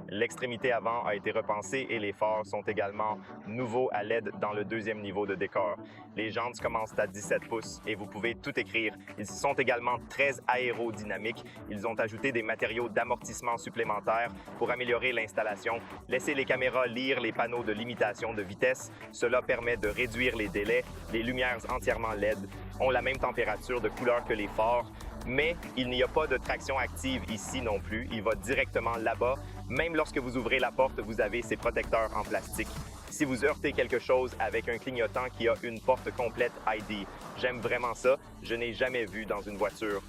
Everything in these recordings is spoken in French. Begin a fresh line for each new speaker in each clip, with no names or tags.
L'extrémité avant a été repensée et les phares sont également nouveaux à LED dans le deuxième niveau de décor. Les jantes commencent à 17 pouces et vous pouvez tout écrire. Ils sont également très aérodynamiques. Ils ont ajouté des matériaux d'amortissement supplémentaires pour améliorer l'installation. Laissez les caméras lire les panneaux de limitation de vitesse. Cela permet de réduire les délais. Les lumières entièrement LED ont la même température de couleur que les phares. Mais il n'y a pas de traction active ici non plus. Il va directement là-bas. Même lorsque vous ouvrez la porte, vous avez ces protecteurs en plastique. Si vous heurtez quelque chose avec un clignotant qui a une porte complète ID, j'aime vraiment ça. Je n'ai jamais vu dans une voiture.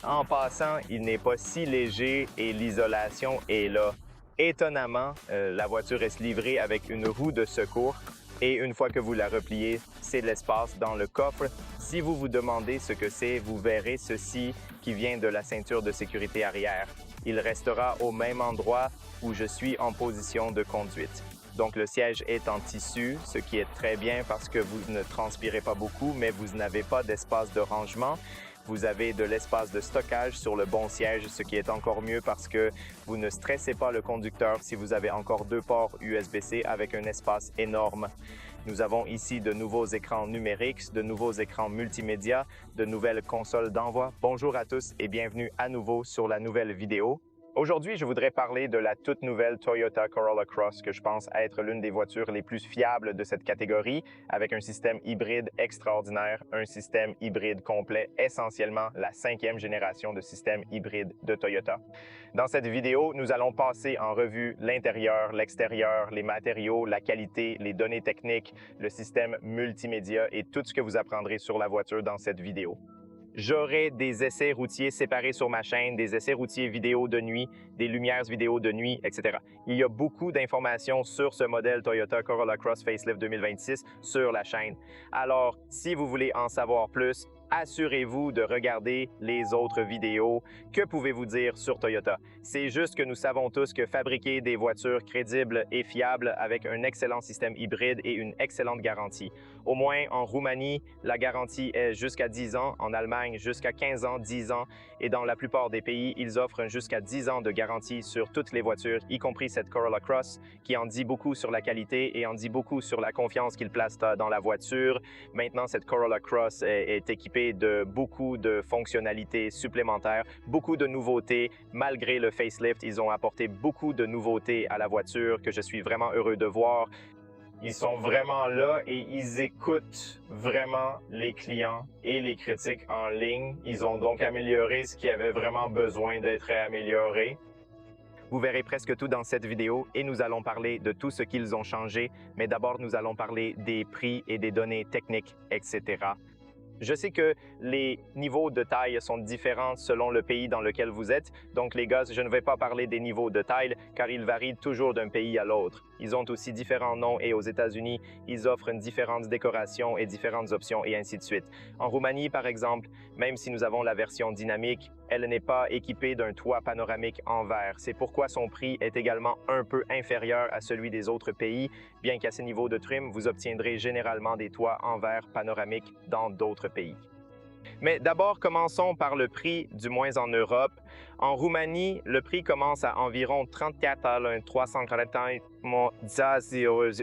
En passant, il n'est pas si léger et l'isolation est là. Étonnamment, la voiture reste livrée avec une roue de secours. Et une fois que vous la repliez, c'est de l'espace dans le coffre. Si vous vous demandez ce que c'est, vous verrez ceci qui vient de la ceinture de sécurité arrière. Il restera au même endroit où je suis en position de conduite. Donc le siège est en tissu, ce qui est très bien parce que vous ne transpirez pas beaucoup, mais vous n'avez pas d'espace de rangement. Vous avez de l'espace de stockage sur le bon siège, ce qui est encore mieux parce que vous ne stressez pas le conducteur si vous avez encore 2 ports USB-C avec un espace énorme. Nous avons ici de nouveaux écrans numériques, de nouveaux écrans multimédia, de nouvelles consoles d'envoi. Bonjour à tous et bienvenue à nouveau sur la nouvelle vidéo. Aujourd'hui, je voudrais parler de la toute nouvelle Toyota Corolla Cross que je pense être l'une des voitures les plus fiables de cette catégorie avec un système hybride extraordinaire, un système hybride complet, essentiellement la 5e génération de système hybride de Toyota. Dans cette vidéo, nous allons passer en revue l'intérieur, l'extérieur, les matériaux, la qualité, les données techniques, le système multimédia et tout ce que vous apprendrez sur la voiture dans cette vidéo. J'aurai des essais routiers séparés sur ma chaîne, des essais routiers vidéo de nuit, des lumières vidéo de nuit, etc. Il y a beaucoup d'informations sur ce modèle Toyota Corolla Cross Facelift 2026 sur la chaîne. Alors, si vous voulez en savoir plus, assurez-vous de regarder les autres vidéos. Que pouvez-vous dire sur Toyota? C'est juste que nous savons tous que fabriquer des voitures crédibles et fiables avec un excellent système hybride et une excellente garantie. Au moins en Roumanie, la garantie est jusqu'à 10 ans, en Allemagne jusqu'à 15 ans, 10 ans, et dans la plupart des pays, ils offrent jusqu'à 10 ans de garantie sur toutes les voitures, y compris cette Corolla Cross, qui en dit beaucoup sur la qualité et en dit beaucoup sur la confiance qu'ils placent dans la voiture. Maintenant, cette Corolla Cross est équipée de beaucoup de fonctionnalités supplémentaires, beaucoup de nouveautés. Malgré le facelift, ils ont apporté beaucoup de nouveautés à la voiture que je suis vraiment heureux de voir. Ils sont vraiment là et ils écoutent vraiment les clients et les critiques en ligne. Ils ont donc amélioré ce qui avait vraiment besoin d'être amélioré. Vous verrez presque tout dans cette vidéo et nous allons parler de tout ce qu'ils ont changé, mais d'abord nous allons parler des prix et des données techniques, etc. Je sais que les niveaux de taille sont différents selon le pays dans lequel vous êtes. Donc les gars, je ne vais pas parler des niveaux de taille car ils varient toujours d'un pays à l'autre. Ils ont aussi différents noms et aux États-Unis, ils offrent une différente décoration et différentes options et ainsi de suite. En Roumanie, par exemple, même si nous avons la version dynamique, elle n'est pas équipée d'un toit panoramique en verre. C'est pourquoi son prix est également un peu inférieur à celui des autres pays, bien qu'à ce niveau de trim, vous obtiendrez généralement des toits en verre panoramique dans d'autres pays. Mais d'abord, commençons par le prix, du moins en Europe. En Roumanie, le prix commence à environ 34 340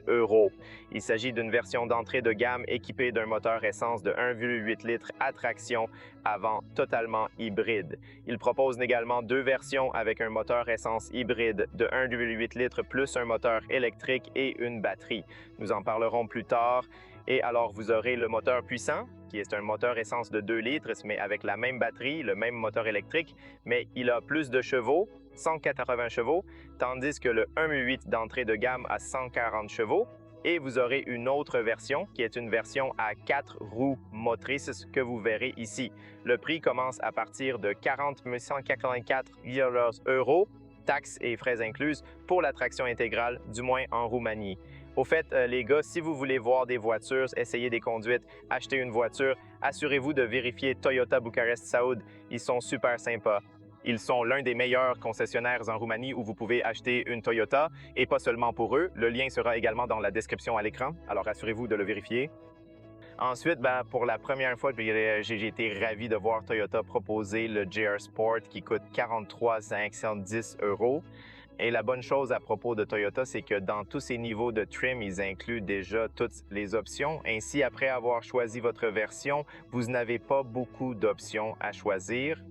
euros. Il s'agit d'une version d'entrée de gamme équipée d'un moteur essence de 1,8 litres à traction avant totalement hybride. Il propose également 2 versions avec un moteur essence hybride de 1,8 litres plus un moteur électrique et une batterie. Nous en parlerons plus tard. Et alors, vous aurez le moteur puissant, qui est un moteur essence de 2 litres, mais avec la même batterie, le même moteur électrique, mais il a plus de chevaux, 180 chevaux, tandis que le 1.8 d'entrée de gamme a 140 chevaux. Et vous aurez une autre version, qui est une version à 4 roues motrices que vous verrez ici. Le prix commence à partir de 40 184 euros, taxes et frais incluses, pour la traction intégrale, du moins en Roumanie. Au fait, les gars, si vous voulez voir des voitures, essayer des conduites, acheter une voiture, assurez-vous de vérifier Toyota Bucarest Saoud. Ils sont super sympas. Ils sont l'un des meilleurs concessionnaires en Roumanie où vous pouvez acheter une Toyota et pas seulement pour eux. Le lien sera également dans la description à l'écran, alors assurez-vous de le vérifier. Ensuite, pour la première fois, j'ai été ravi de voir Toyota proposer le GR Sport qui coûte 43 510 euros. Et la bonne chose à propos de Toyota, c'est que dans tous ces niveaux de trim, ils incluent déjà toutes les options. Ainsi, après avoir choisi votre version, vous n'avez pas beaucoup d'options à choisir.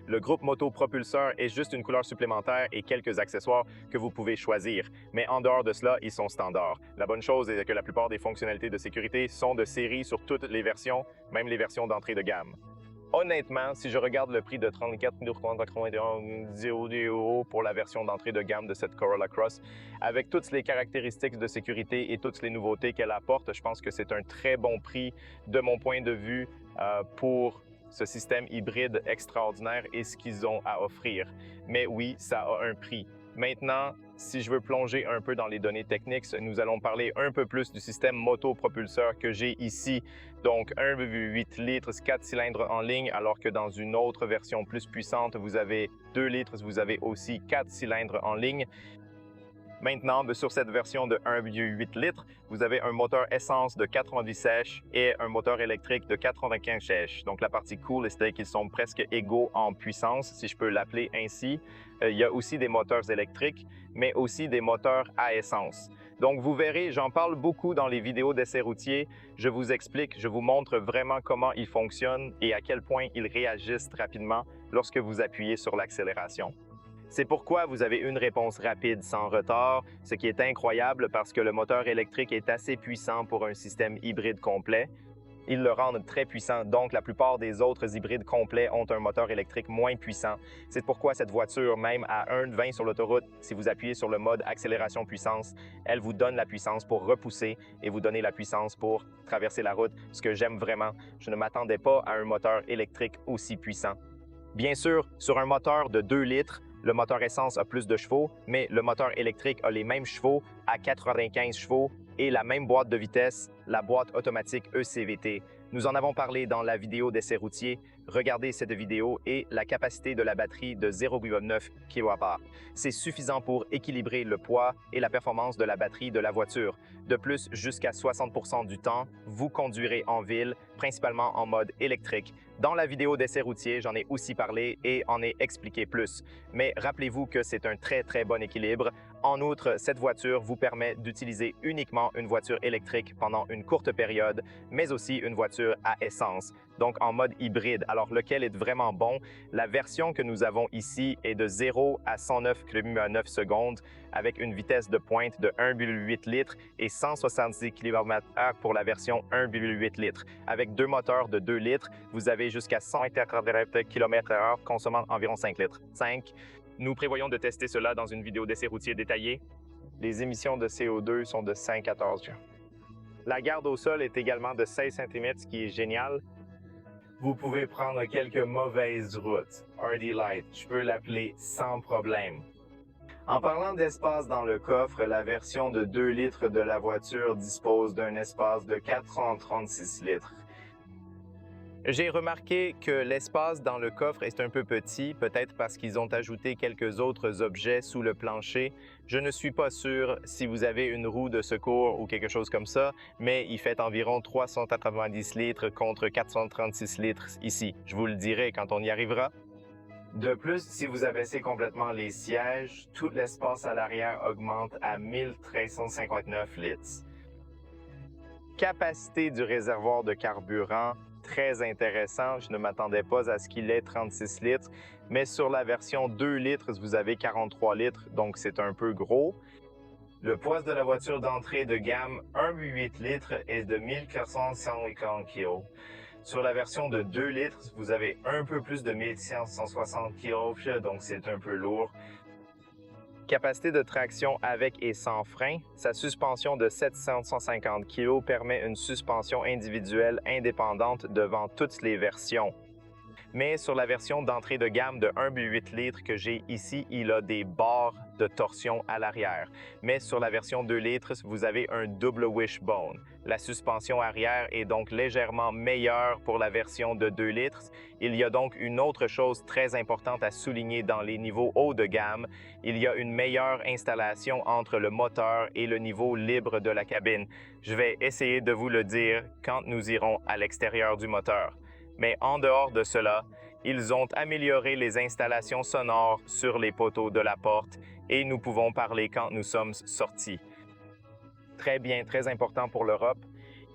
Le groupe motopropulseur est juste une couleur supplémentaire et quelques accessoires que vous pouvez choisir. Mais en dehors de cela, ils sont standards. La bonne chose est que la plupart des fonctionnalités de sécurité sont de série sur toutes les versions, même les versions d'entrée de gamme. Honnêtement, si je regarde le prix de 34 991 pour la version d'entrée de gamme de cette Corolla Cross, avec toutes les caractéristiques de sécurité et toutes les nouveautés qu'elle apporte, je pense que c'est un très bon prix de mon point de vue pour ce système hybride extraordinaire et ce qu'ils ont à offrir. Mais oui, ça a un prix. Maintenant, si je veux plonger un peu dans les données techniques, nous allons parler un peu plus du système motopropulseur que j'ai ici. Donc 1,8 litres, 4 cylindres en ligne, alors que dans une autre version plus puissante, vous avez 2 litres, vous avez aussi 4 cylindres en ligne. Maintenant, sur cette version de 1,8 litres, vous avez un moteur essence de 90 sèches et un moteur électrique de 95 sèches. Donc la partie cool, c'est qu'ils sont presque égaux en puissance, si je peux l'appeler ainsi. Il y a aussi des moteurs électriques, mais aussi des moteurs à essence. Donc vous verrez, j'en parle beaucoup dans les vidéos d'essais routiers. Je vous explique, je vous montre vraiment comment ils fonctionnent et à quel point ils réagissent rapidement lorsque vous appuyez sur l'accélération. C'est pourquoi vous avez une réponse rapide sans retard, ce qui est incroyable parce que le moteur électrique est assez puissant pour un système hybride complet. Ils le rendent très puissant, donc la plupart des autres hybrides complets ont un moteur électrique moins puissant. C'est pourquoi cette voiture, même à 1,20 sur l'autoroute, si vous appuyez sur le mode accélération-puissance, elle vous donne la puissance pour repousser et vous donner la puissance pour traverser la route, ce que j'aime vraiment. Je ne m'attendais pas à un moteur électrique aussi puissant. Bien sûr, sur un moteur de 2 litres, le moteur essence a plus de chevaux, mais le moteur électrique a les mêmes chevaux à 95 chevaux et la même boîte de vitesse, la boîte automatique ECVT. Nous en avons parlé dans la vidéo d'essai routier. Regardez cette vidéo et la capacité de la batterie de 0,9 kWh. C'est suffisant pour équilibrer le poids et la performance de la batterie de la voiture. De plus, jusqu'à 60% du temps, vous conduirez en ville, principalement en mode électrique. Dans la vidéo d'essai routier, j'en ai aussi parlé et en ai expliqué plus. Mais rappelez-vous que c'est un très bon équilibre. En outre, cette voiture vous permet d'utiliser uniquement une voiture électrique pendant une courte période, mais aussi une voiture à essence, donc en mode hybride. Alors, lequel est vraiment bon? La version que nous avons ici est de 0 à 109 km/h secondes avec une vitesse de pointe de 1,8 litres et 170 km/h pour la version 1,8 litres. Avec deux moteurs de 2 litres, vous avez jusqu'à 180 km/h consommant environ 5 litres. Nous prévoyons de tester cela dans une vidéo d'essai routier détaillée. Les émissions de CO2 sont de 5 à 14 G. La garde au sol est également de 16 cm, ce qui est génial. Vous pouvez prendre quelques mauvaises routes. RD Light, je peux l'appeler sans problème. En parlant d'espace dans le coffre, la version de 2 litres de la voiture dispose d'un espace de 436 litres. J'ai remarqué que l'espace dans le coffre est un peu petit, peut-être parce qu'ils ont ajouté quelques autres objets sous le plancher. Je ne suis pas sûr si vous avez une roue de secours ou quelque chose comme ça, mais il fait environ 390 litres contre 436 litres ici. Je vous le dirai quand on y arrivera. De plus, si vous abaissez complètement les sièges, tout l'espace à l'arrière augmente à 1359 litres. Capacité du réservoir de carburant, très intéressant. Je ne m'attendais pas à ce qu'il ait 36 litres, mais sur la version 2 litres, vous avez 43 litres, donc c'est un peu gros. Le poids de la voiture d'entrée de gamme 1,8 litres est de 1450 kg. Sur la version de 2 litres, vous avez un peu plus de 1160 kg, donc c'est un peu lourd. Capacité de traction avec et sans frein. Sa suspension de 750 kg permet une suspension individuelle indépendante devant toutes les versions. Mais sur la version d'entrée de gamme de 1,8 litres que j'ai ici, il a des barres de torsion à l'arrière. Mais sur la version 2 litres, vous avez un double wishbone. La suspension arrière est donc légèrement meilleure pour la version de 2 litres. Il y a donc une autre chose très importante à souligner dans les niveaux haut de gamme. Il y a une meilleure installation entre le moteur et le niveau libre de la cabine. Je vais essayer de vous le dire quand nous irons à l'extérieur du moteur. Mais en dehors de cela, Ils ont amélioré les installations sonores sur les poteaux de la porte et nous pouvons parler quand nous sommes sortis. Très bien, très important pour l'Europe.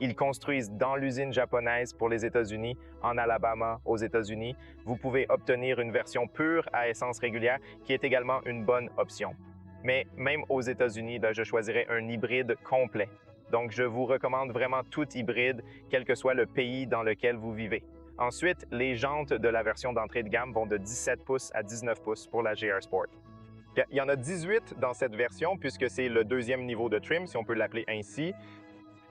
Ils construisent dans l'usine japonaise pour les États-Unis, en Alabama, aux États-Unis. Vous pouvez obtenir une version pure à essence régulière qui est également une bonne option. Mais même aux États-Unis, je choisirais un hybride complet. Donc, je vous recommande vraiment tout hybride, quel que soit le pays dans lequel vous vivez. Ensuite, les jantes de la version d'entrée de gamme vont de 17 pouces à 19 pouces pour la GR Sport. Il y en a 18 dans cette version puisque c'est le deuxième niveau de trim, si on peut l'appeler ainsi.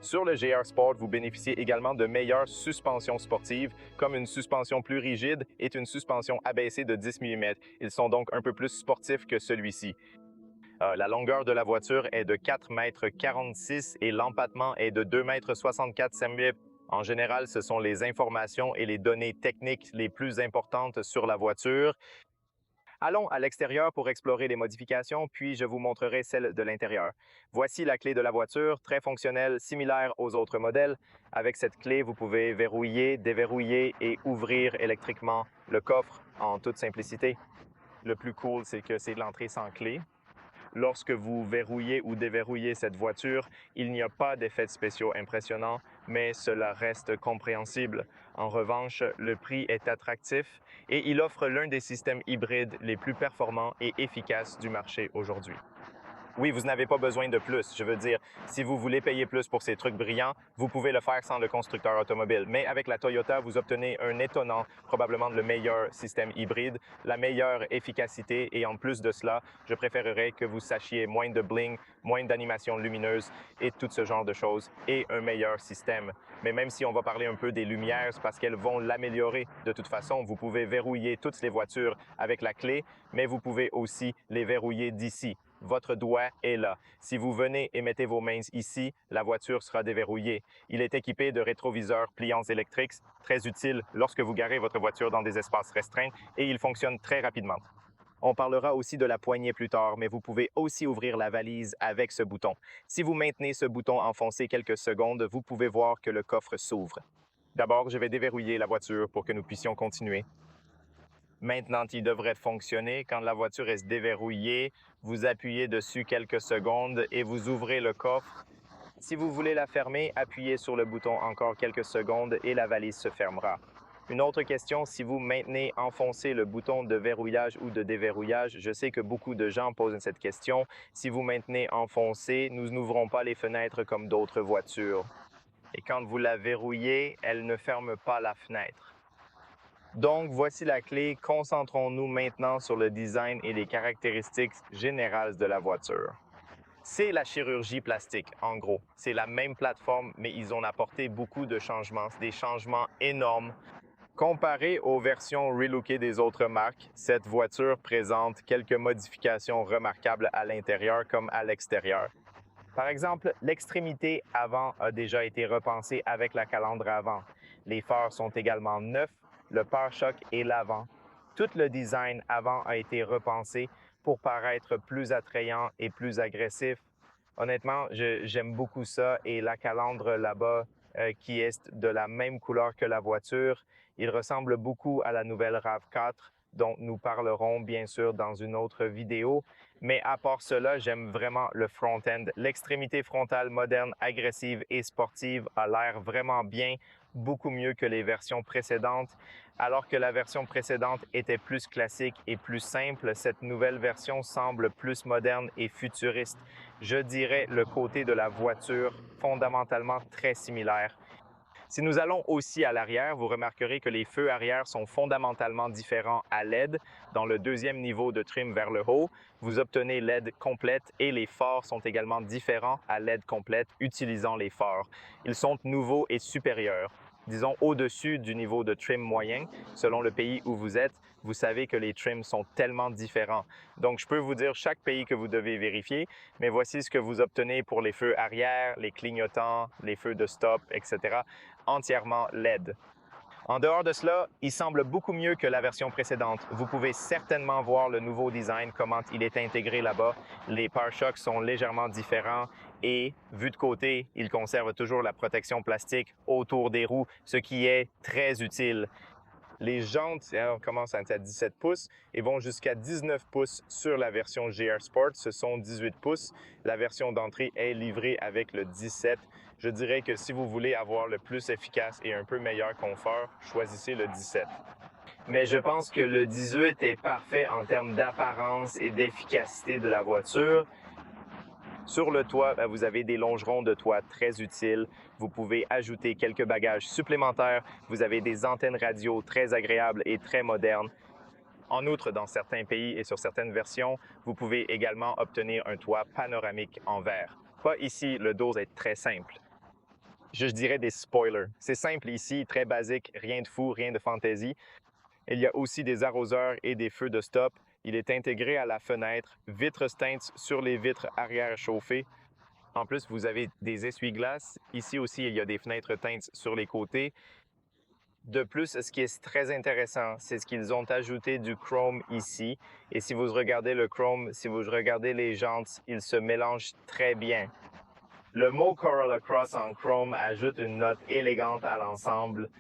Sur le GR Sport, vous bénéficiez également de meilleures suspensions sportives, comme une suspension plus rigide et une suspension abaissée de 10 mm. Ils sont donc un peu plus sportifs que celui-ci. La longueur de la voiture est de 4,46 m et l'empattement est de 2,64 m. En général, ce sont les informations et les données techniques les plus importantes sur la voiture. Allons à l'extérieur pour explorer les modifications, puis je vous montrerai celles de l'intérieur. Voici la clé de la voiture, très fonctionnelle, similaire aux autres modèles. Avec cette clé, vous pouvez verrouiller, déverrouiller et ouvrir électriquement le coffre en toute simplicité. Le plus cool, c'est que c'est l'entrée sans clé. Lorsque vous verrouillez ou déverrouillez cette voiture, il n'y a pas d'effets spéciaux impressionnants, mais cela reste compréhensible. En revanche, le prix est attractif et il offre l'un des systèmes hybrides les plus performants et efficaces du marché aujourd'hui. Oui, vous n'avez pas besoin de plus. Je veux dire, si vous voulez payer plus pour ces trucs brillants, vous pouvez le faire sans le constructeur automobile. Mais avec la Toyota, vous obtenez un étonnant, probablement le meilleur système hybride, la meilleure efficacité et en plus de cela, je préférerais que vous sachiez moins de bling, moins d'animation lumineuse et tout ce genre de choses et un meilleur système. Mais même si on va parler un peu des lumières, c'est parce qu'elles vont l'améliorer. De toute façon, vous pouvez verrouiller toutes les voitures avec la clé, mais vous pouvez aussi les verrouiller d'ici. Votre doigt est là. Si vous venez et mettez vos mains ici, la voiture sera déverrouillée. Il est équipé de rétroviseurs pliants électriques, très utiles lorsque vous garez votre voiture dans des espaces restreints et il fonctionne très rapidement. On parlera aussi de la poignée plus tard, mais vous pouvez aussi ouvrir la valise avec ce bouton. Si vous maintenez ce bouton enfoncé quelques secondes, vous pouvez voir que le coffre s'ouvre. D'abord, je vais déverrouiller la voiture pour que nous puissions continuer. Maintenant, il devrait fonctionner. Quand la voiture est déverrouillée, vous appuyez dessus quelques secondes et vous ouvrez le coffre. Si vous voulez la fermer, appuyez sur le bouton encore quelques secondes et la valise se fermera. Une autre question, si vous maintenez enfoncé le bouton de verrouillage ou de déverrouillage, je sais que beaucoup de gens posent cette question. Si vous maintenez enfoncé, nous n'ouvrons pas les fenêtres comme d'autres voitures. Et quand vous la verrouillez, elle ne ferme pas la fenêtre. Donc, voici la clé. Concentrons-nous maintenant sur le design et les caractéristiques générales de la voiture. C'est la chirurgie plastique, en gros. C'est la même plateforme, mais ils ont apporté beaucoup de changements, des changements énormes. Comparé aux versions relookées des autres marques, cette voiture présente quelques modifications remarquables à l'intérieur comme à l'extérieur. Par exemple, l'extrémité avant a déjà été repensée avec la calandre avant. Les phares sont également neufs, le pare-choc et l'avant. Tout le design avant a été repensé pour paraître plus attrayant et plus agressif. Honnêtement, j'aime beaucoup ça et la calandre là-bas qui est de la même couleur que la voiture, il ressemble beaucoup à la nouvelle RAV4 dont nous parlerons bien sûr dans une autre vidéo. Mais à part cela, j'aime vraiment le front-end. L'extrémité frontale moderne, agressive et sportive a l'air vraiment bien, beaucoup mieux que les versions précédentes. Alors que la version précédente était plus classique et plus simple, cette nouvelle version semble plus moderne et futuriste. Je dirais le côté de la voiture fondamentalement très similaire. Si nous allons aussi à l'arrière, vous remarquerez que les feux arrière sont fondamentalement différents à LED. Dans le deuxième niveau de trim vers le haut, vous obtenez LED complète et les phares sont également différents à LED complète utilisant les phares. Ils sont nouveaux et supérieurs. Disons au-dessus du niveau de trim moyen, selon le pays où vous êtes, vous savez que les trims sont tellement différents. Donc, je peux vous dire chaque pays que vous devez vérifier, mais voici ce que vous obtenez pour les feux arrière, les clignotants, les feux de stop, etc., entièrement LED. En dehors de cela, il semble beaucoup mieux que la version précédente. Vous pouvez certainement voir le nouveau design, comment il est intégré là-bas. Les pare-chocs sont légèrement différents et, vu de côté, il conserve toujours la protection plastique autour des roues, ce qui est très utile. Les jantes commencent à 17 pouces et vont jusqu'à 19 pouces sur la version GR Sport. Ce sont 18 pouces. La version d'entrée est livrée avec le 17. Je dirais que si vous voulez avoir le plus efficace et un peu meilleur confort, choisissez le 17. Mais je pense que le 18 est parfait en termes d'apparence et d'efficacité de la voiture. Sur le toit, vous avez des longerons de toit très utiles. Vous pouvez ajouter quelques bagages supplémentaires. Vous avez des antennes radio très agréables et très modernes. En outre, dans certains pays et sur certaines versions, vous pouvez également obtenir un toit panoramique en verre. Pas ici, le dos est très simple. Je dirais des spoilers. C'est simple ici, très basique, rien de fou, rien de fantaisie. Il y a aussi des arroseurs et des feux de stop. Il est intégré à la fenêtre, vitres teintes sur les vitres arrière chauffées. En plus, vous avez des essuie-glaces. Ici aussi, il y a des fenêtres teintes sur les côtés. De plus, ce qui est très intéressant, c'est ce qu'ils ont ajouté du chrome ici. Et si vous regardez le chrome, si vous regardez les jantes, ils se mélangent très bien. Le mot Corolla Cross en chrome ajoute une note élégante à l'ensemble.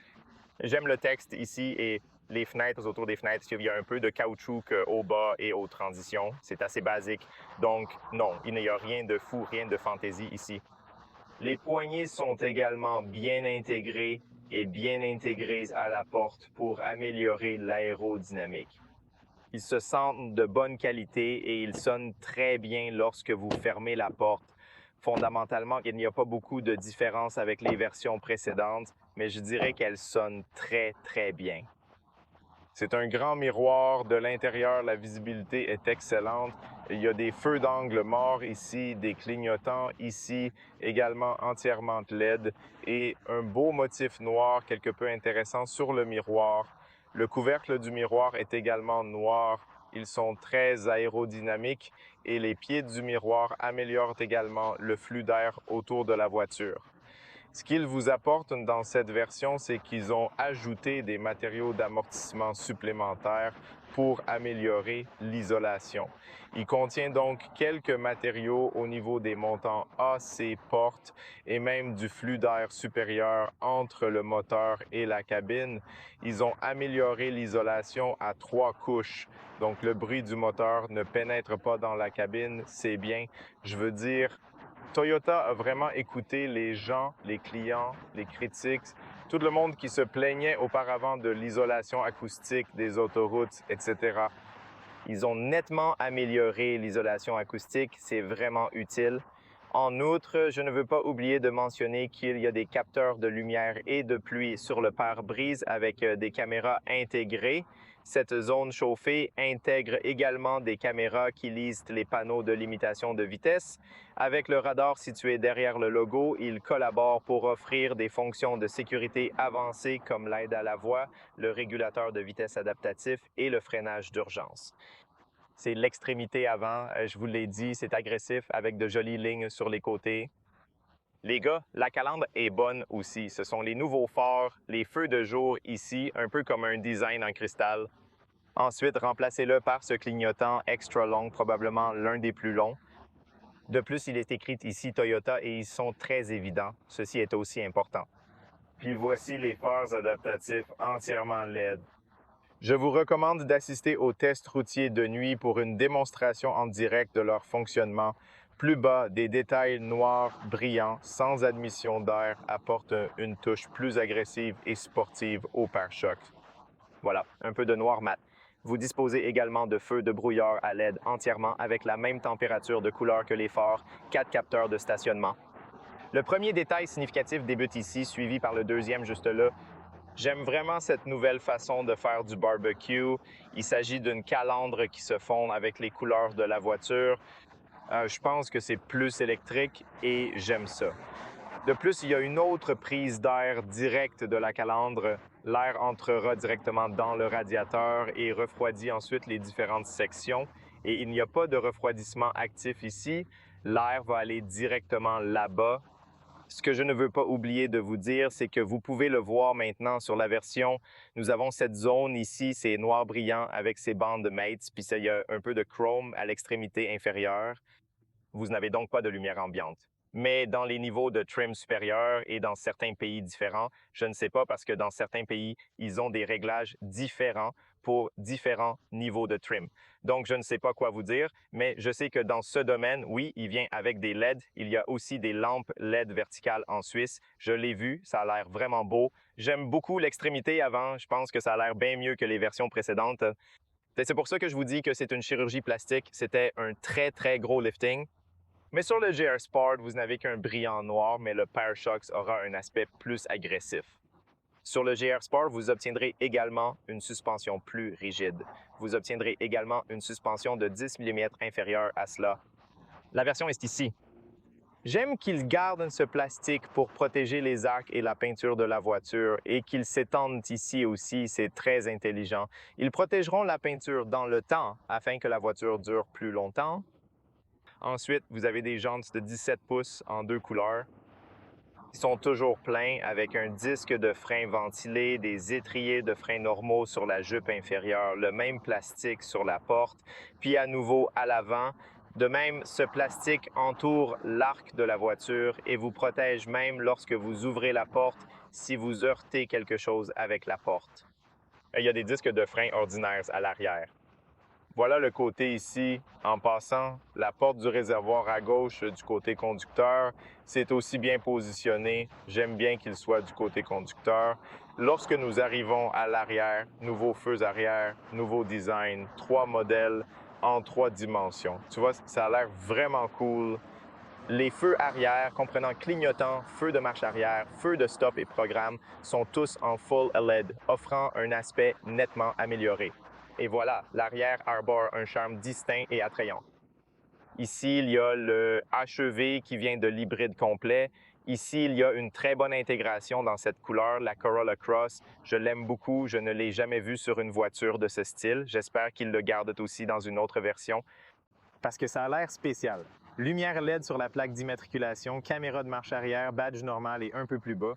J'aime le texte ici et les fenêtres, autour des fenêtres, il y a un peu de caoutchouc au bas et aux transitions. C'est assez basique. Donc, non, il n'y a rien de fou, rien de fantaisie ici. Les poignées sont également bien intégrées et bien intégrées à la porte pour améliorer l'aérodynamique. Ils se sentent de bonne qualité et ils sonnent très bien lorsque vous fermez la porte. Fondamentalement, il n'y a pas beaucoup de différence avec les versions précédentes, mais je dirais qu'elles sonnent très, très bien. C'est un grand miroir. De l'intérieur, la visibilité est excellente. Il y a des feux d'angle morts ici, des clignotants ici, également entièrement LED, et un beau motif noir quelque peu intéressant sur le miroir. Le couvercle du miroir est également noir. Ils sont très aérodynamiques et les pieds du miroir améliorent également le flux d'air autour de la voiture. Ce qu'ils vous apportent dans cette version, c'est qu'ils ont ajouté des matériaux d'amortissement supplémentaires pour améliorer l'isolation. Il contient donc quelques matériaux au niveau des montants AC portes et même du flux d'air supérieur entre le moteur et la cabine. Ils ont amélioré l'isolation à 3 couches. Donc le bruit du moteur ne pénètre pas dans la cabine, c'est bien. Je veux dire, Toyota a vraiment écouté les gens, les clients, les critiques, tout le monde qui se plaignait auparavant de l'isolation acoustique des autoroutes, etc. Ils ont nettement amélioré l'isolation acoustique, c'est vraiment utile. En outre, je ne veux pas oublier de mentionner qu'il y a des capteurs de lumière et de pluie sur le pare-brise avec des caméras intégrées. Cette zone chauffée intègre également des caméras qui lisent les panneaux de limitation de vitesse. Avec le radar situé derrière le logo, il collabore pour offrir des fonctions de sécurité avancées comme l'aide à la voie, le régulateur de vitesse adaptatif et le freinage d'urgence. C'est l'extrémité avant, je vous l'ai dit, c'est agressif avec de jolies lignes sur les côtés. Les gars, la calandre est bonne aussi. Ce sont les nouveaux phares, les feux de jour ici, un peu comme un design en cristal. Ensuite, remplacez-le par ce clignotant extra long, probablement l'un des plus longs. De plus, il est écrit ici Toyota et ils sont très évidents. Ceci est aussi important. Puis voici les phares adaptatifs entièrement LED. Je vous recommande d'assister au test routier de nuit pour une démonstration en direct de leur fonctionnement. Plus bas, des détails noirs brillants sans admission d'air apportent une touche plus agressive et sportive au pare-choc. Voilà, un peu de noir mat. Vous disposez également de feux de brouillard à LED entièrement avec la même température de couleur que les phares, 4 capteurs de stationnement. Le premier détail significatif débute ici, suivi par le deuxième juste là. J'aime vraiment cette nouvelle façon de faire du barbecue. Il s'agit d'une calandre qui se fond avec les couleurs de la voiture. Je pense que c'est plus électrique et j'aime ça. De plus, il y a une autre prise d'air directe de la calandre. L'air entrera directement dans le radiateur et refroidit ensuite les différentes sections. Et il n'y a pas de refroidissement actif ici. L'air va aller directement là-bas. Ce que je ne veux pas oublier de vous dire, c'est que vous pouvez le voir maintenant sur la version. Nous avons cette zone ici, c'est noir brillant avec ces bandes mates, puis il y a un peu de chrome à l'extrémité inférieure. Vous n'avez donc pas de lumière ambiante. Mais dans les niveaux de trim supérieurs et dans certains pays différents, je ne sais pas parce que dans certains pays, ils ont des réglages différents pour différents niveaux de trim. Donc, je ne sais pas quoi vous dire, mais je sais que dans ce domaine, oui, il vient avec des LED. Il y a aussi des lampes LED verticales en Suisse. Je l'ai vu, ça a l'air vraiment beau. J'aime beaucoup l'extrémité avant. Je pense que ça a l'air bien mieux que les versions précédentes. C'est pour ça que je vous dis que c'est une chirurgie plastique. C'était un très, très gros lifting. Mais sur le GR Sport, vous n'avez qu'un brillant noir, mais le Parashocks aura un aspect plus agressif. Sur le GR Sport, vous obtiendrez également une suspension plus rigide. Vous obtiendrez également une suspension de 10 mm inférieure à cela. La version est ici. J'aime qu'ils gardent ce plastique pour protéger les arcs et la peinture de la voiture et qu'ils s'étendent ici aussi, c'est très intelligent. Ils protégeront la peinture dans le temps afin que la voiture dure plus longtemps. Ensuite, vous avez des jantes de 17 pouces en deux couleurs. Ils sont toujours pleins avec un disque de frein ventilé, des étriers de frein normaux sur la jupe inférieure, le même plastique sur la porte, puis à nouveau à l'avant. De même, ce plastique entoure l'arc de la voiture et vous protège même lorsque vous ouvrez la porte si vous heurtez quelque chose avec la porte. Il y a des disques de frein ordinaires à l'arrière. Voilà le côté ici. En passant, la porte du réservoir à gauche du côté conducteur, c'est aussi bien positionné. J'aime bien qu'il soit du côté conducteur. Lorsque nous arrivons à l'arrière, nouveaux feux arrière, nouveau design, 3 modèles en 3 dimensions. Tu vois, ça a l'air vraiment cool. Les feux arrière, comprenant clignotant, feu de marche arrière, feu de stop et programme, sont tous en full LED, offrant un aspect nettement amélioré. Et voilà, l'arrière arbore un charme distinct et attrayant. Ici, il y a le HEV qui vient de l'hybride complet. Ici, il y a une très bonne intégration dans cette couleur, la Corolla Cross. Je l'aime beaucoup, je ne l'ai jamais vu sur une voiture de ce style. J'espère qu'ils le gardent aussi dans une autre version. Parce que ça a l'air spécial. Lumière LED sur la plaque d'immatriculation, caméra de marche arrière, badge normal et un peu plus bas.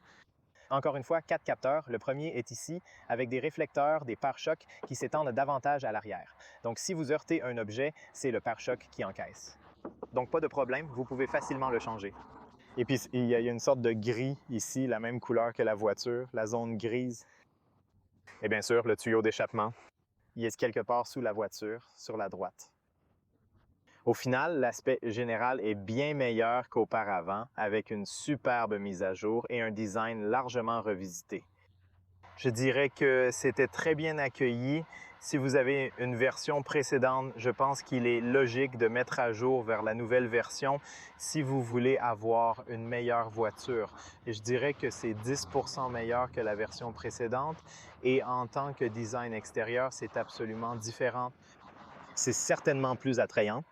Encore une fois, 4 capteurs. Le premier est ici avec des réflecteurs, des pare-chocs qui s'étendent davantage à l'arrière. Donc, si vous heurtez un objet, c'est le pare-choc qui encaisse. Donc, pas de problème, vous pouvez facilement le changer. Et puis, il y a une sorte de gris ici, la même couleur que la voiture, la zone grise. Et bien sûr, le tuyau d'échappement. Il est quelque part sous la voiture, sur la droite. Au final, l'aspect général est bien meilleur qu'auparavant, avec une superbe mise à jour et un design largement revisité. Je dirais que c'était très bien accueilli. Si vous avez une version précédente, je pense qu'il est logique de mettre à jour vers la nouvelle version si vous voulez avoir une meilleure voiture. Et je dirais que c'est 10% meilleur que la version précédente et en tant que design extérieur, c'est absolument différent. C'est certainement plus attrayant.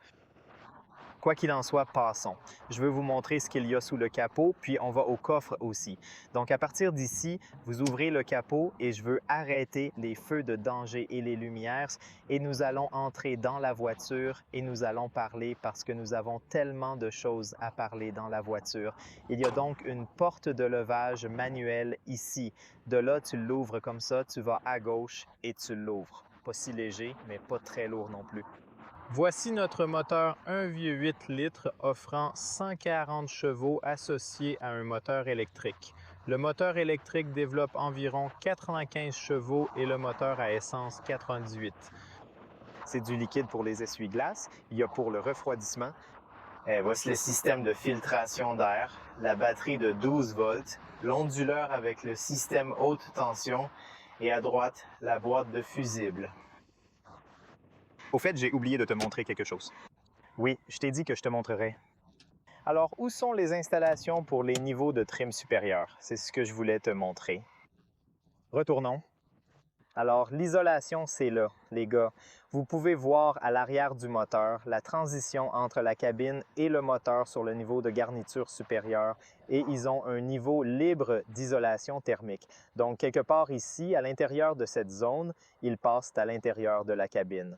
Quoi qu'il en soit, passons. Je veux vous montrer ce qu'il y a sous le capot, puis on va au coffre aussi. Donc à partir d'ici, vous ouvrez le capot et je veux arrêter les feux de danger et les lumières et nous allons entrer dans la voiture et nous allons parler parce que nous avons tellement de choses à parler dans la voiture. Il y a donc une porte de levage manuelle ici. De là, tu l'ouvres comme ça, tu vas à gauche et tu l'ouvres. Pas si léger, mais pas très lourd non plus. Voici notre moteur 1,8 litres offrant 140 chevaux associé à un moteur électrique. Le moteur électrique développe environ 95 chevaux et le moteur à essence 98. C'est du liquide pour les essuie-glaces. Il y a pour le refroidissement. Voici le système de filtration d'air, la batterie de 12 volts, l'onduleur avec le système haute tension et à droite, la boîte de fusibles. Au fait, j'ai oublié de te montrer quelque chose. Oui, je t'ai dit que je te montrerai. Alors, où sont les installations pour les niveaux de trim supérieur? C'est ce que je voulais te montrer. Retournons. Alors, l'isolation, c'est là, les gars. Vous pouvez voir à l'arrière du moteur la transition entre la cabine et le moteur sur le niveau de garniture supérieure et ils ont un niveau libre d'isolation thermique. Donc, quelque part ici, à l'intérieur de cette zone, ils passent à l'intérieur de la cabine.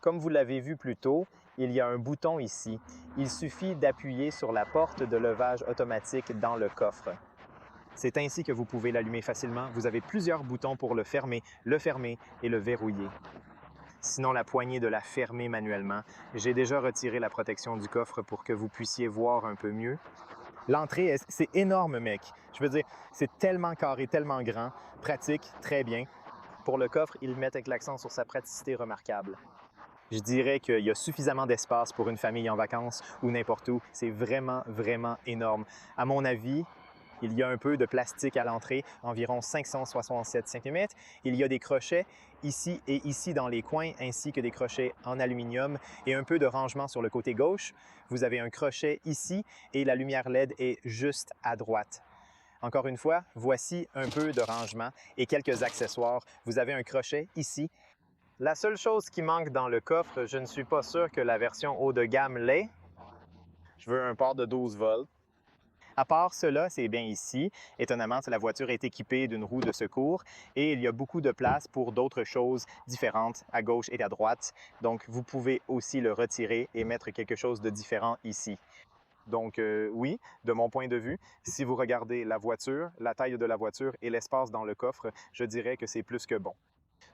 Comme vous l'avez vu plus tôt, il y a un bouton ici. Il suffit d'appuyer sur la porte de levage automatique dans le coffre. C'est ainsi que vous pouvez l'allumer facilement. Vous avez plusieurs boutons pour le fermer et le verrouiller.
sinon la poignée de la fermer manuellement. J'ai déjà retiré la protection du coffre pour que vous puissiez voir un peu mieux. L'entrée, c'est énorme, mec. Je veux dire, c'est tellement carré, tellement grand, pratique, très bien. Pour le coffre, ils mettent avec l'accent sur sa praticité remarquable. Je dirais qu'il y a suffisamment d'espace pour une famille en vacances ou n'importe où. C'est vraiment, vraiment énorme. À mon avis, il y a un peu de plastique à l'entrée, environ 567 cm. Il y a des crochets ici et ici dans les coins, ainsi que des crochets en aluminium et un peu de rangement sur le côté gauche. Vous avez un crochet ici et la lumière LED est juste à droite. Encore une fois, voici un peu de rangement et quelques accessoires. Vous avez un crochet ici. La seule chose qui manque dans le coffre, je ne suis pas sûr que la version haut de gamme l'ait. Je veux un port de 12 volts. À part cela, c'est bien ici. Étonnamment, la voiture est équipée d'une roue de secours et il y a beaucoup de place pour d'autres choses différentes à gauche et à droite. Donc, vous pouvez aussi le retirer et mettre quelque chose de différent ici. Donc oui, de mon point de vue, si vous regardez la voiture, la taille de la voiture et l'espace dans le coffre, je dirais que c'est plus que bon.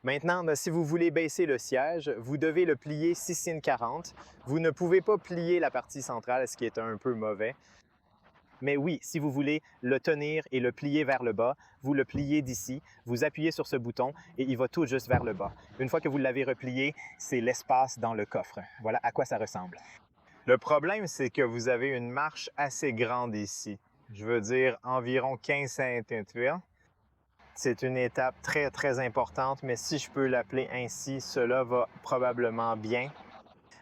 Maintenant, si vous voulez baisser le siège, vous devez le plier 6'40". Vous ne pouvez pas plier la partie centrale, ce qui est un peu mauvais. Mais oui, si vous voulez le tenir et le plier vers le bas, vous le pliez d'ici, vous appuyez sur ce bouton et il va tout juste vers le bas. Une fois que vous l'avez replié, c'est l'espace dans le coffre. Voilà à quoi ça ressemble. Le problème, c'est que vous avez une marche assez grande ici. Je veux dire environ 15 cm. C'est une étape très, très importante, mais si je peux l'appeler ainsi, cela va probablement bien.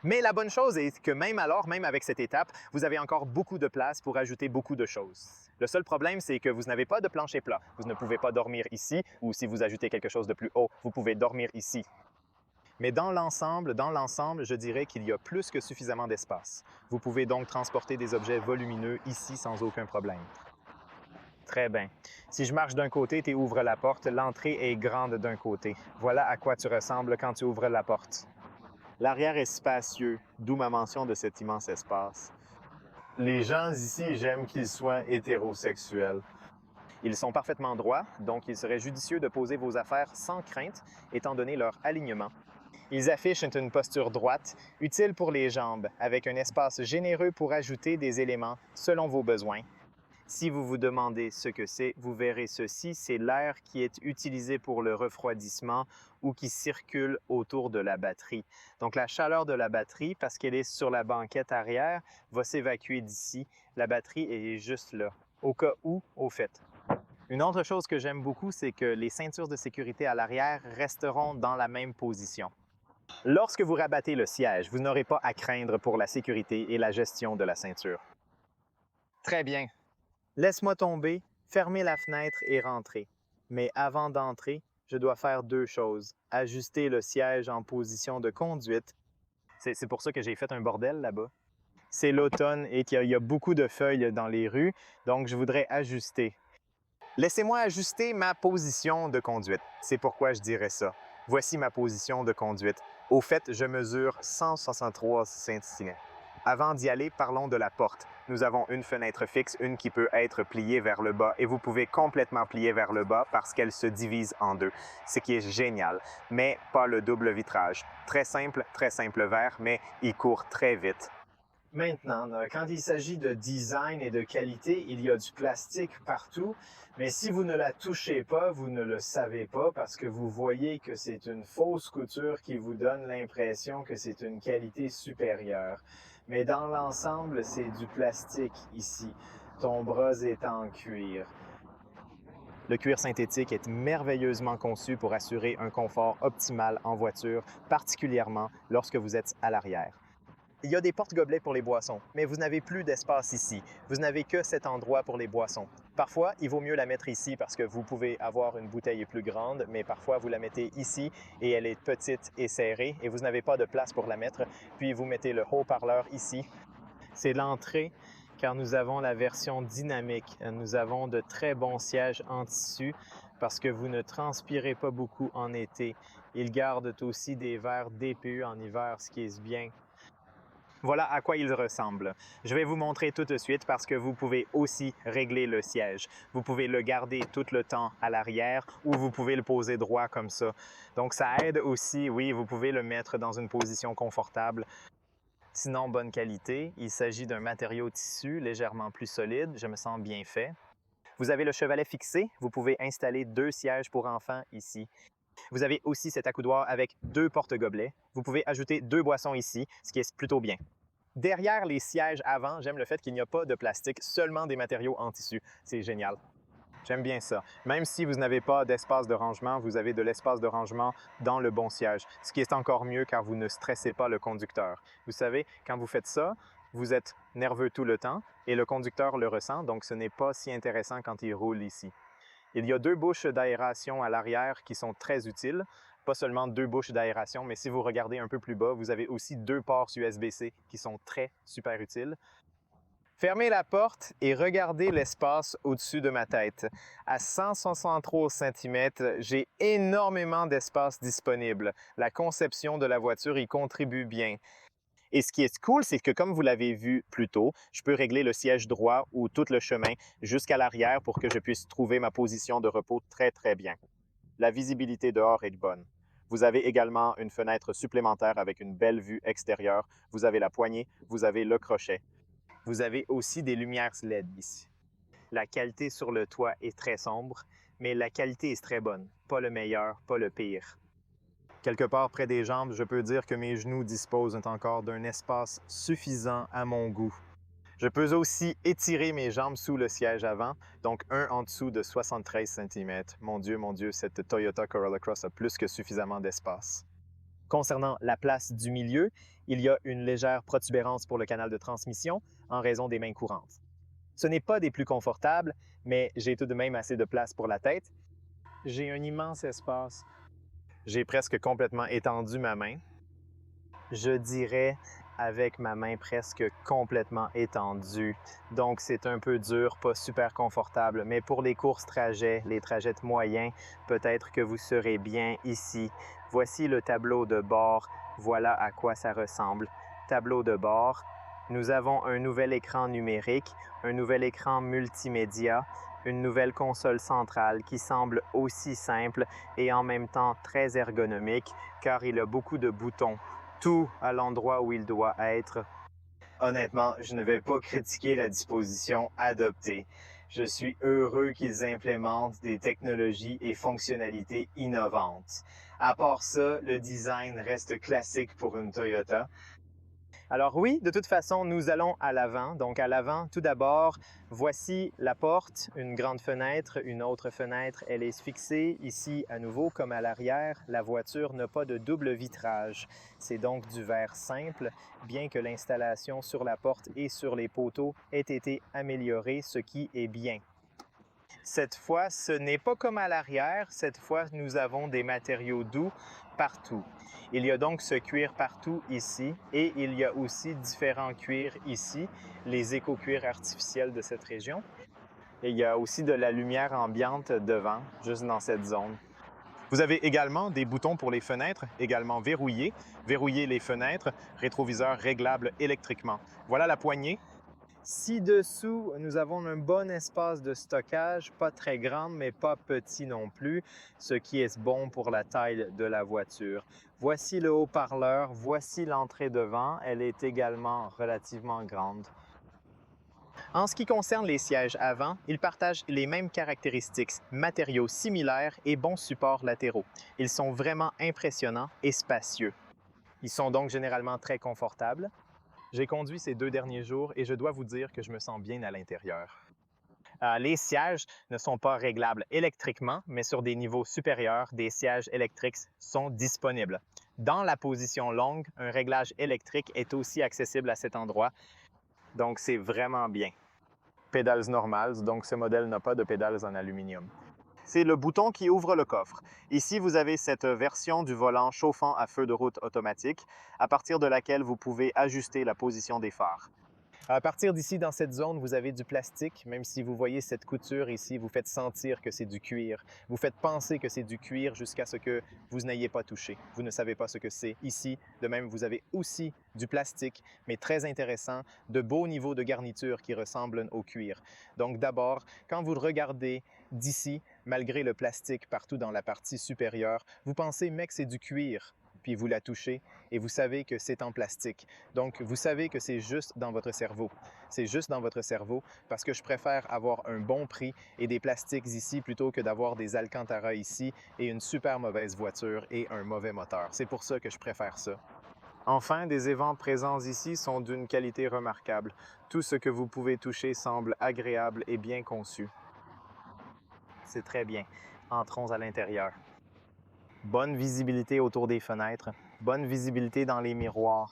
Mais la bonne chose est que même alors, même avec cette étape, vous avez encore beaucoup de place pour ajouter beaucoup de choses. Le seul problème, c'est que vous n'avez pas de plancher plat. Vous ne pouvez pas dormir ici, ou si vous ajoutez quelque chose de plus haut, vous pouvez dormir ici. Mais dans l'ensemble, je dirais qu'il y a plus que suffisamment d'espace. Vous pouvez donc transporter des objets volumineux ici sans aucun problème. Très bien. Si je marche d'un côté, tu ouvres la porte, l'entrée est grande d'un côté. Voilà à quoi tu ressembles quand tu ouvres la porte. L'arrière est spacieux, d'où ma mention de cet immense espace.
Les gens ici, j'aime qu'ils soient hétérosexuels.
Ils sont parfaitement droits, donc il serait judicieux de poser vos affaires sans crainte, étant donné leur alignement. Ils affichent une posture droite, utile pour les jambes, avec un espace généreux pour ajouter des éléments selon vos besoins. Si vous vous demandez ce que c'est, vous verrez ceci, c'est l'air qui est utilisé pour le refroidissement ou qui circule autour de la batterie. Donc la chaleur de la batterie, parce qu'elle est sur la banquette arrière, va s'évacuer d'ici. La batterie est juste là, au cas où, au fait. Une autre chose que j'aime beaucoup, c'est que les ceintures de sécurité à l'arrière resteront dans la même position. Lorsque vous rabattez le siège, vous n'aurez pas à craindre pour la sécurité et la gestion de la ceinture. Très bien. Laisse-moi tomber, fermer la fenêtre et rentrer. Mais avant d'entrer, je dois faire deux choses. Ajuster le siège en position de conduite. C'est pour ça que j'ai fait un bordel là-bas. C'est l'automne et qu'il y a beaucoup de feuilles dans les rues, donc je voudrais ajuster. Laissez-moi ajuster ma position de conduite. C'est pourquoi je dirais ça. Voici ma position de conduite. Au fait, je mesure 163 cm. Avant d'y aller, parlons de la porte. Nous avons une fenêtre fixe, une qui peut être pliée vers le bas et vous pouvez complètement plier vers le bas parce qu'elle se divise en deux, ce qui est génial, mais pas le double vitrage. Très simple verre, mais il court très vite.
Maintenant, quand il s'agit de design et de qualité, il y a du plastique partout, mais si vous ne la touchez pas, vous ne le savez pas parce que vous voyez que c'est une fausse couture qui vous donne l'impression que c'est une qualité supérieure. Mais dans l'ensemble, c'est du plastique ici. Ton bras est en cuir.
Le cuir synthétique est merveilleusement conçu pour assurer un confort optimal en voiture, particulièrement lorsque vous êtes à l'arrière. Il y a des porte-gobelets pour les boissons, mais vous n'avez plus d'espace ici. Vous n'avez que cet endroit pour les boissons. Parfois, il vaut mieux la mettre ici parce que vous pouvez avoir une bouteille plus grande, mais parfois vous la mettez ici et elle est petite et serrée et vous n'avez pas de place pour la mettre. Puis vous mettez le haut-parleur ici. C'est l'entrée car nous avons la version dynamique. Nous avons de très bons sièges en tissu parce que vous ne transpirez pas beaucoup en été. Ils gardent aussi des verres DPU en hiver, ce qui est bien. Voilà à quoi il ressemble. Je vais vous montrer tout de suite parce que vous pouvez aussi régler le siège. Vous pouvez le garder tout le temps à l'arrière ou vous pouvez le poser droit comme ça. Donc ça aide aussi, oui, vous pouvez le mettre dans une position confortable. Sinon, bonne qualité. Il s'agit d'un matériau tissu légèrement plus solide. Je me sens bien fait. Vous avez le chevalet fixé. Vous pouvez installer 2 sièges pour enfants ici. Vous avez aussi cet accoudoir avec 2 porte-gobelets. Vous pouvez ajouter 2 boissons ici, ce qui est plutôt bien. Derrière les sièges avant, j'aime le fait qu'il n'y a pas de plastique, seulement des matériaux en tissu. C'est génial. J'aime bien ça. Même si vous n'avez pas d'espace de rangement, vous avez de l'espace de rangement dans le bon siège, ce qui est encore mieux car vous ne stressez pas le conducteur. Vous savez, quand vous faites ça, vous êtes nerveux tout le temps et le conducteur le ressent, donc ce n'est pas si intéressant quand il roule ici. Il y a 2 bouches d'aération à l'arrière qui sont très utiles. Pas seulement 2 bouches d'aération, mais si vous regardez un peu plus bas, vous avez aussi 2 ports USB-C qui sont super utiles. Fermez la porte et regardez l'espace au-dessus de ma tête. À 163 cm, j'ai énormément d'espace disponible. La conception de la voiture y contribue bien. Et ce qui est cool, c'est que comme vous l'avez vu plus tôt, je peux régler le siège droit ou tout le chemin jusqu'à l'arrière pour que je puisse trouver ma position de repos très bien. La visibilité dehors est bonne. Vous avez également une fenêtre supplémentaire avec une belle vue extérieure. Vous avez la poignée, vous avez le crochet. Vous avez aussi des lumières LED ici. La qualité sur le toit est très sombre, mais la qualité est très bonne. Pas le meilleur, pas le pire. Quelque part près des jambes, je peux dire que mes genoux disposent encore d'un espace suffisant à mon goût. Je peux aussi étirer mes jambes sous le siège avant, donc un en dessous de 73 cm. Mon Dieu, cette Toyota Corolla Cross a plus que suffisamment d'espace. Concernant la place du milieu, il y a une légère protubérance pour le canal de transmission en raison des mains courantes. Ce n'est pas des plus confortables, mais j'ai tout de même assez de place pour la tête. J'ai un immense espace. J'ai presque complètement étendu ma main. Je dirais avec ma main presque complètement étendue. Donc c'est un peu dur, pas super confortable, mais pour les courses trajets, les trajets moyens, peut-être que vous serez bien ici. Voici le tableau de bord, voilà à quoi ça ressemble. Tableau de bord, nous avons un nouvel écran numérique, un nouvel écran multimédia, une nouvelle console centrale qui semble aussi simple et en même temps très ergonomique car il a beaucoup de boutons, tout à l'endroit où il doit être.
Honnêtement, je ne vais pas critiquer la disposition adoptée. Je suis heureux qu'ils implémentent des technologies et fonctionnalités innovantes. À part ça, le design reste classique pour une Toyota.
Alors oui, de toute façon, nous allons à l'avant. Donc à l'avant, tout d'abord, voici la porte, une grande fenêtre, une autre fenêtre, elle est fixée. Ici, à nouveau, comme à l'arrière, la voiture n'a pas de double vitrage. C'est donc du verre simple, bien que l'installation sur la porte et sur les poteaux ait été améliorée, ce qui est bien. Cette fois, ce n'est pas comme à l'arrière. Cette fois, nous avons des matériaux doux partout. Il y a donc ce cuir partout ici et il y a aussi différents cuirs ici, les éco-cuirs artificiels de cette région. Et il y a aussi de la lumière ambiante devant, juste dans cette zone. Vous avez également des boutons pour les fenêtres, également verrouillés. Verrouiller les fenêtres, rétroviseur réglable électriquement. Voilà la poignée. Ci-dessous, nous avons un bon espace de stockage, pas très grand, mais pas petit non plus, ce qui est bon pour la taille de la voiture. Voici le haut-parleur, voici l'entrée devant, elle est également relativement grande. En ce qui concerne les sièges avant, ils partagent les mêmes caractéristiques, matériaux similaires et bons supports latéraux. Ils sont vraiment impressionnants et spacieux. Ils sont donc généralement très confortables. J'ai conduit ces 2 derniers jours et je dois vous dire que je me sens bien à l'intérieur. Les sièges ne sont pas réglables électriquement, mais sur des niveaux supérieurs, des sièges électriques sont disponibles. Dans la position longue, un réglage électrique est aussi accessible à cet endroit, donc c'est vraiment bien. Pédales normales, donc ce modèle n'a pas de pédales en aluminium. C'est le bouton qui ouvre le coffre. Ici, vous avez cette version du volant chauffant à feu de route automatique, à partir de laquelle vous pouvez ajuster la position des phares. À partir d'ici, dans cette zone, vous avez du plastique. Même si vous voyez cette couture ici, vous faites sentir que c'est du cuir. Vous faites penser que c'est du cuir jusqu'à ce que vous n'ayez pas touché. Vous ne savez pas ce que c'est. Ici, de même, vous avez aussi du plastique, mais très intéressant, de beaux niveaux de garniture qui ressemblent au cuir. Donc d'abord, quand vous le regardez d'ici, malgré le plastique partout dans la partie supérieure, vous pensez, mec, c'est du cuir. Puis vous la touchez et vous savez que c'est en plastique. Donc, vous savez que c'est juste dans votre cerveau. C'est juste dans votre cerveau parce que je préfère avoir un bon prix et des plastiques ici plutôt que d'avoir des Alcantara ici et une super mauvaise voiture et un mauvais moteur. C'est pour ça que je préfère ça. Enfin, des évents présents ici sont d'une qualité remarquable. Tout ce que vous pouvez toucher semble agréable et bien conçu. C'est très bien. Entrons à l'intérieur. Bonne visibilité autour des fenêtres, bonne visibilité dans les miroirs.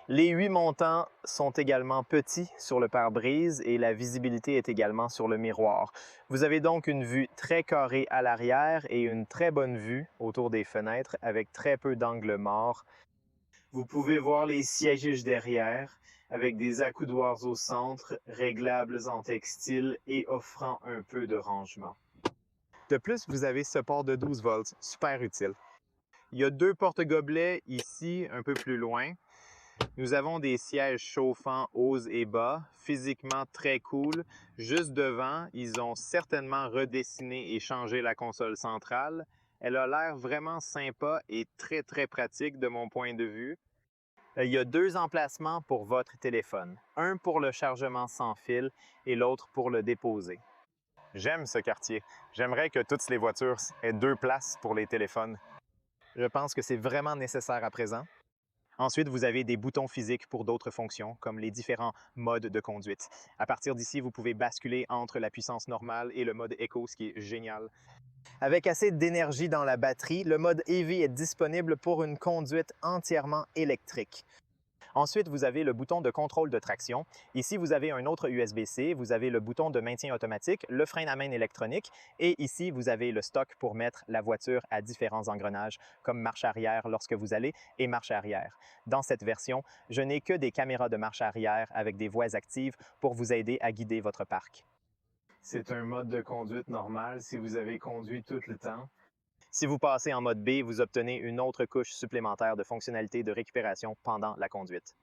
Les 8 montants sont également petits sur le pare-brise et la visibilité est également sur le miroir. Vous avez donc une vue très carrée à l'arrière et une très bonne vue autour des fenêtres avec très peu d'angles morts.
Vous pouvez voir les sièges derrière avec des accoudoirs au centre, réglables en textile et offrant un peu de rangement.
De plus, vous avez ce port de 12 volts, super utile. Il y a 2 porte-gobelets ici, un peu plus loin. Nous avons des sièges chauffants hauts et bas, physiquement très cool. Juste devant, ils ont certainement redessiné et changé la console centrale. Elle a l'air vraiment sympa et très pratique de mon point de vue. Il y a 2 emplacements pour votre téléphone. Un pour le chargement sans fil et l'autre pour le déposer. J'aime ce quartier. J'aimerais que toutes les voitures aient 2 places pour les téléphones. Je pense que c'est vraiment nécessaire à présent. Ensuite, vous avez des boutons physiques pour d'autres fonctions, comme les différents modes de conduite. À partir d'ici, vous pouvez basculer entre la puissance normale et le mode Eco, ce qui est génial. Avec assez d'énergie dans la batterie, le mode EV est disponible pour une conduite entièrement électrique. Ensuite, vous avez le bouton de contrôle de traction. Ici, vous avez un autre USB-C, vous avez le bouton de maintien automatique, le frein à main électronique et ici, vous avez le stock pour mettre la voiture à différents engrenages comme marche arrière lorsque vous allez et marche arrière. Dans cette version, je n'ai que des caméras de marche arrière avec des voies actives pour vous aider à guider votre parc.
C'est un mode de conduite normal si vous avez conduit tout le temps.
Si vous passez en mode B, vous obtenez une autre couche supplémentaire de fonctionnalités de récupération pendant la conduite.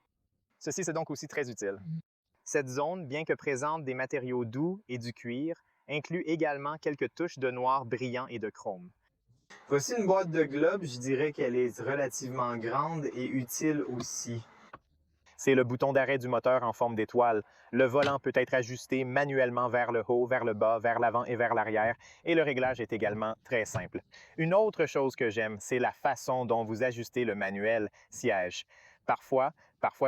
Ceci, c'est donc aussi très utile. Cette zone, bien que présente des matériaux doux et du cuir, inclut également quelques touches de noir brillant et de chrome.
Voici une boîte de globes, je dirais qu'elle est relativement grande et utile aussi.
C'est le bouton d'arrêt du moteur en forme d'étoile. Le volant peut être ajusté manuellement vers le haut, vers le bas, vers l'avant et vers l'arrière, et le réglage est également très simple. Une autre chose que j'aime, c'est la façon dont vous ajustez le manuel siège. Parfois,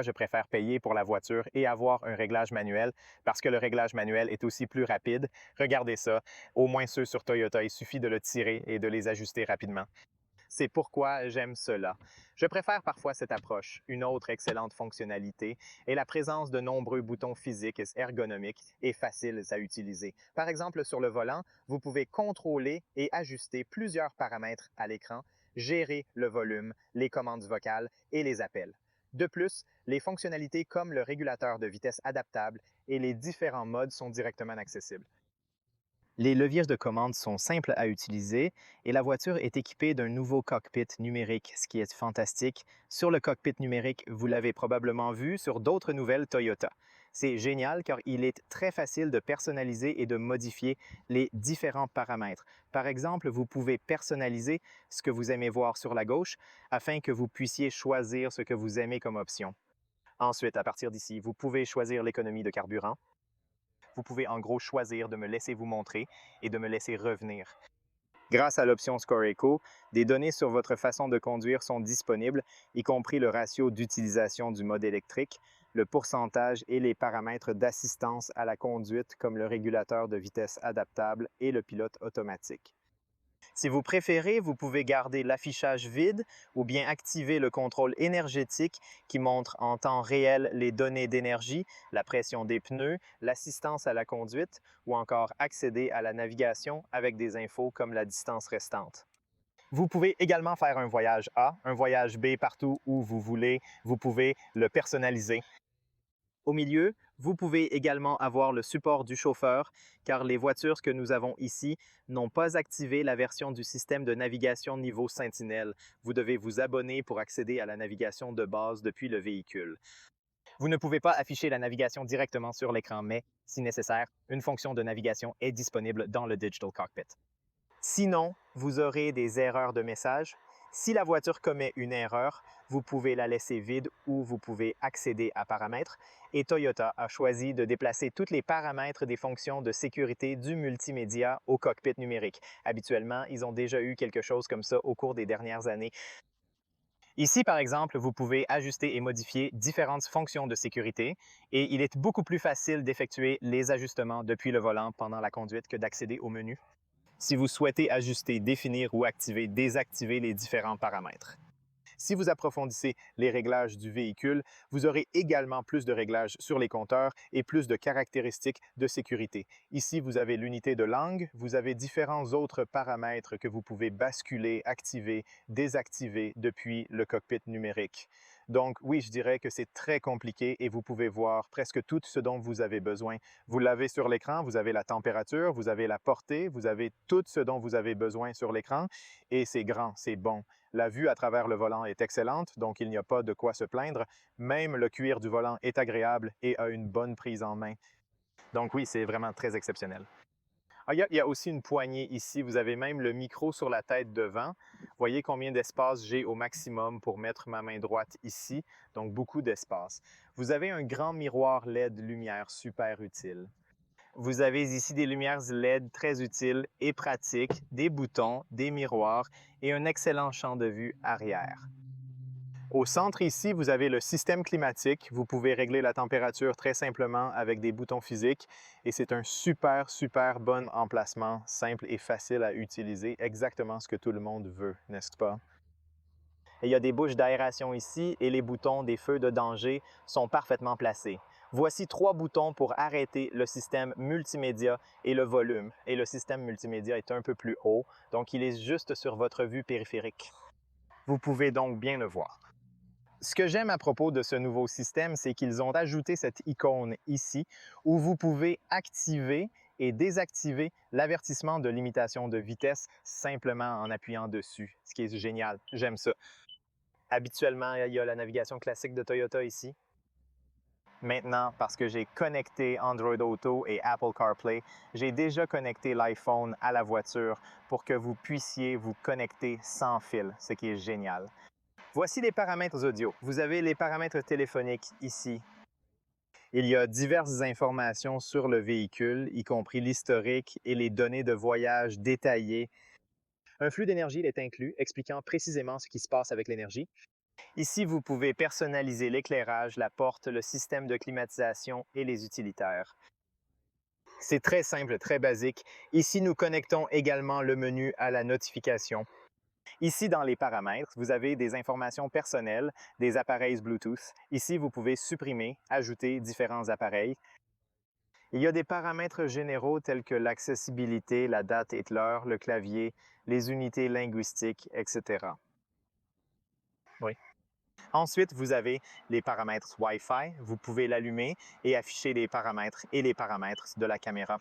je préfère payer pour la voiture et avoir un réglage manuel parce que le réglage manuel est aussi plus rapide. Regardez ça, au moins ceux sur Toyota, il suffit de le tirer et de les ajuster rapidement. C'est pourquoi j'aime cela. Je préfère parfois cette approche. Une autre excellente fonctionnalité est la présence de nombreux boutons physiques ergonomiques et faciles à utiliser. Par exemple, sur le volant, vous pouvez contrôler et ajuster plusieurs paramètres à l'écran, gérer le volume, les commandes vocales et les appels. De plus, les fonctionnalités comme le régulateur de vitesse adaptable et les différents modes sont directement accessibles. Les leviers de commande sont simples à utiliser et la voiture est équipée d'un nouveau cockpit numérique, ce qui est fantastique. Sur le cockpit numérique, vous l'avez probablement vu sur d'autres nouvelles Toyota. C'est génial car il est très facile de personnaliser et de modifier les différents paramètres. Par exemple, vous pouvez personnaliser ce que vous aimez voir sur la gauche afin que vous puissiez choisir ce que vous aimez comme option. Ensuite, à partir d'ici, vous pouvez choisir l'économie de carburant. Vous pouvez en gros choisir de me laisser vous montrer et de me laisser revenir. Grâce à l'option Score Eco, des données sur votre façon de conduire sont disponibles, y compris le ratio d'utilisation du mode électrique, le pourcentage et les paramètres d'assistance à la conduite comme le régulateur de vitesse adaptable et le pilote automatique. Si vous préférez, vous pouvez garder l'affichage vide ou bien activer le contrôle énergétique qui montre en temps réel les données d'énergie, la pression des pneus, l'assistance à la conduite ou encore accéder à la navigation avec des infos comme la distance restante. Vous pouvez également faire un voyage A, un voyage B partout où vous voulez. Vous pouvez le personnaliser. Au milieu, Vous pouvez également avoir le support du chauffeur, car les voitures que nous avons ici n'ont pas activé la version du système de navigation niveau Sentinel. Vous devez vous abonner pour accéder à la navigation de base depuis le véhicule. Vous ne pouvez pas afficher la navigation directement sur l'écran, mais, si nécessaire, une fonction de navigation est disponible dans le Digital Cockpit. Sinon, vous aurez des erreurs de message. Si la voiture commet une erreur, vous pouvez la laisser vide ou vous pouvez accéder à Paramètres. Et Toyota a choisi de déplacer tous les paramètres des fonctions de sécurité du multimédia au cockpit numérique. Habituellement, ils ont déjà eu quelque chose comme ça au cours des dernières années. Ici, par exemple, vous pouvez ajuster et modifier différentes fonctions de sécurité et il est beaucoup plus facile d'effectuer les ajustements depuis le volant pendant la conduite que d'accéder au menu. Si vous souhaitez ajuster, définir ou activer, désactiver les différents paramètres. Si vous approfondissez les réglages du véhicule, vous aurez également plus de réglages sur les compteurs et plus de caractéristiques de sécurité. Ici, vous avez l'unité de langue, vous avez différents autres paramètres que vous pouvez basculer, activer, désactiver depuis le cockpit numérique. Donc oui, je dirais que c'est très compliqué et vous pouvez voir presque tout ce dont vous avez besoin. Vous l'avez sur l'écran, vous avez la température, vous avez la portée, vous avez tout ce dont vous avez besoin sur l'écran et c'est grand, c'est bon. La vue à travers le volant est excellente, donc il n'y a pas de quoi se plaindre. Même le cuir du volant est agréable et a une bonne prise en main. Donc oui, c'est vraiment très exceptionnel. Ah, il y a aussi une poignée ici. Vous avez même le micro sur la tête devant. Voyez combien d'espace j'ai au maximum pour mettre ma main droite ici. Donc beaucoup d'espace. Vous avez un grand miroir LED lumière super utile. Vous avez ici des lumières LED très utiles et pratiques, des boutons, des miroirs et un excellent champ de vue arrière. Au centre ici, vous avez le système climatique. Vous pouvez régler la température très simplement avec des boutons physiques et c'est un super bon emplacement, simple et facile à utiliser, exactement ce que tout le monde veut, n'est-ce pas? Et il y a des bouches d'aération ici et les boutons des feux de danger sont parfaitement placés. Voici 3 boutons pour arrêter le système multimédia et le volume. Et le système multimédia est un peu plus haut, donc il est juste sur votre vue périphérique. Vous pouvez donc bien le voir. Ce que j'aime à propos de ce nouveau système, c'est qu'ils ont ajouté cette icône ici où vous pouvez activer et désactiver l'avertissement de limitation de vitesse simplement en appuyant dessus, ce qui est génial. J'aime ça. Habituellement, il y a la navigation classique de Toyota ici. Maintenant, parce que j'ai connecté Android Auto et Apple CarPlay, j'ai déjà connecté l'iPhone à la voiture pour que vous puissiez vous connecter sans fil, ce qui est génial. Voici les paramètres audio. Vous avez les paramètres téléphoniques ici. Il y a diverses informations sur le véhicule, y compris l'historique et les données de voyage détaillées. Un flux d'énergie est inclus, expliquant précisément ce qui se passe avec l'énergie. Ici, vous pouvez personnaliser l'éclairage, la porte, le système de climatisation et les utilitaires. C'est très simple, très basique. Ici, nous connectons également le menu à la notification. Ici, dans les paramètres, vous avez des informations personnelles, des appareils Bluetooth. Ici, vous pouvez supprimer, ajouter différents appareils. Il y a des paramètres généraux tels que l'accessibilité, la date et l'heure, le clavier, les unités linguistiques, etc. Oui. Ensuite, vous avez les paramètres Wi-Fi. Vous pouvez l'allumer et afficher les paramètres de la caméra.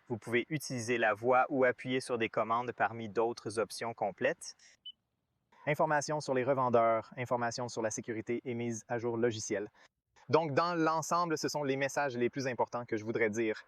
Vous pouvez utiliser la voix ou appuyer sur des commandes parmi d'autres options complètes. Informations sur les revendeurs, informations sur la sécurité et mise à jour logicielle. Donc, dans l'ensemble, ce sont les messages les plus importants que je voudrais dire.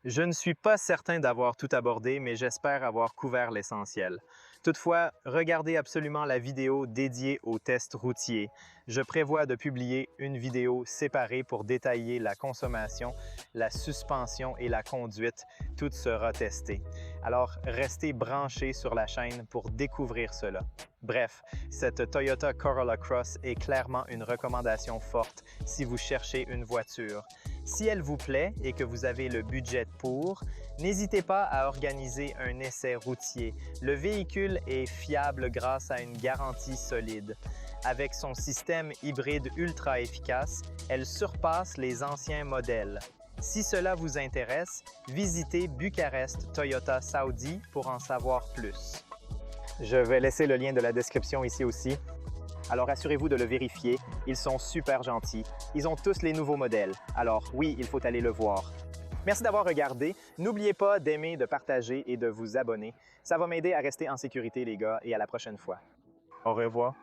Je ne suis pas certain d'avoir tout abordé, mais j'espère avoir couvert l'essentiel. Toutefois, regardez absolument la vidéo dédiée au test routier. Je prévois de publier une vidéo séparée pour détailler la consommation, la suspension et la conduite. Tout sera testé. Alors, restez branchés sur la chaîne pour découvrir cela. Bref, cette Toyota Corolla Cross est clairement une recommandation forte si vous cherchez une voiture. Si elle vous plaît et que vous avez le budget pour, n'hésitez pas à organiser un essai routier. Le véhicule est fiable grâce à une garantie solide. Avec son système hybride ultra efficace, elle surpasse les anciens modèles. Si cela vous intéresse, visitez Bucarest Toyota Saudi pour en savoir plus. Je vais laisser le lien de la description ici aussi. Alors assurez-vous de le vérifier, ils sont super gentils. Ils ont tous les nouveaux modèles. Alors oui, il faut aller le voir. Merci d'avoir regardé. N'oubliez pas d'aimer, de partager et de vous abonner. Ça va m'aider à rester en sécurité, les gars, et à la prochaine fois.
Au revoir.